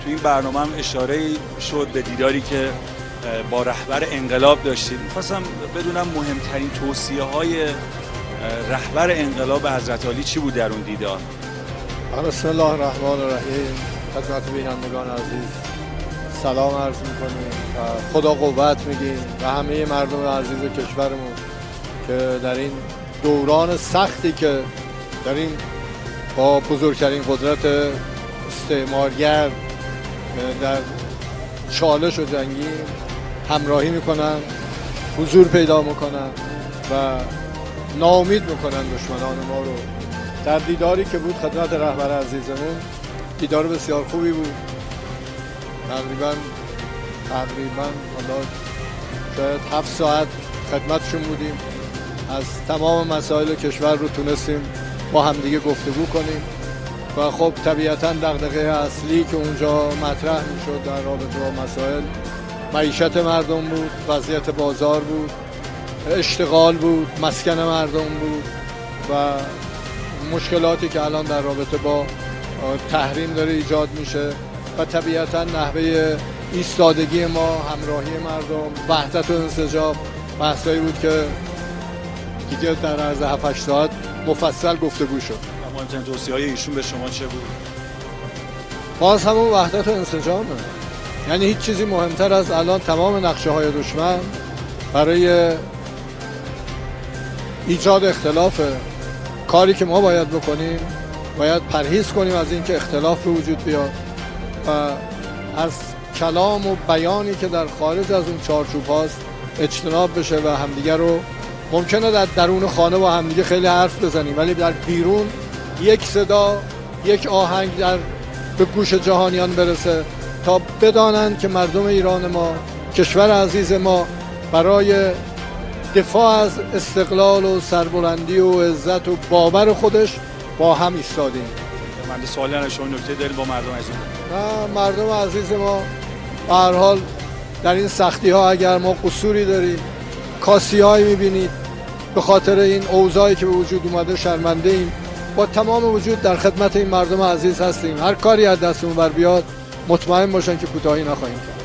توی این برنامه هم اشاره شد به دیداری که با رهبر انقلاب داشتید. می‌خواستم بدونم مهمترین توصیه‌های رهبر انقلاب حضرت علی چی بود در اون دیدار؟ بسم الله الرحمن الرحیم. خدمت بینندگان عزیز سلام عرض می‌کنیم و خدا قوت میگیم و همه مردم عزیز کشورمون که در این دوران سختی که داریم با بزرگترین قدرت استعمارگر در چالش و جنگی همراهی میکنن، حضور پیدا میکنن و ناامید میکنن دشمنان ما رو. در دیداری که بود خدمت رهبر عزیزمون، دیدار بسیار خوبی بود. تقریبا حالا شاید 7 ساعت خدمتشون بودیم. از تمام مسائل کشور رو تونستیم با همدیگه گفتگو کنیم و خب طبیعتاً دغدغه اصلی که اونجا مطرح میشد در رابطه با مسائل معیشت مردم بود، وضعیت بازار بود، اشتغال بود، مسکن مردم بود و مشکلاتی که الان در رابطه با تحریم داره ایجاد میشه و طبیعتاً نحوه ایستادگی ما، همراهی مردم، وحدت و انسجام بحثایی بود که دیگه در عرض 7-8 ساعت مفصل گفتگو شد. مهمترین توصیه‌های ایشون به شما چه بود؟ باز همون وحدت و انسجامه. یعنی هیچ چیزی مهمتر از الان تمام نقشه‌های دشمن برای ایجاد اختلاف. کاری که ما باید بکنیم، باید پرهیز کنیم از اینکه اختلاف به وجود بیاد و از کلام و بیانی که در خارج از اون چارچوب هاست اجتناب بشه و همدیگه رو ممکنه در درون خانه با همدیگه خیلی حرف بزنیم ولی در بیرون یک صدا، یک آهنگ به گوش جهانیان برسه تا بدانند که مردم ایران ما، کشور عزیز ما برای دفاع از استقلال و سربلندی و عزت و باور خودش با هم ایستادیم. من سوالی ندارم، شما نکته دارید با مردم عزیز؟ نه، مردم عزیز ما به هر حال در این سختی ها اگر ما قصوری داریم، کاسی‌هایی می‌بینید، به خاطر این اوضاعی که به وجود اومده شرمنده ایم. با تمام وجود در خدمت این مردم عزیز هستیم. هر کاری از دستمون بر بیاد مطمئن باشن که کوتاهی نخواهیم کرد.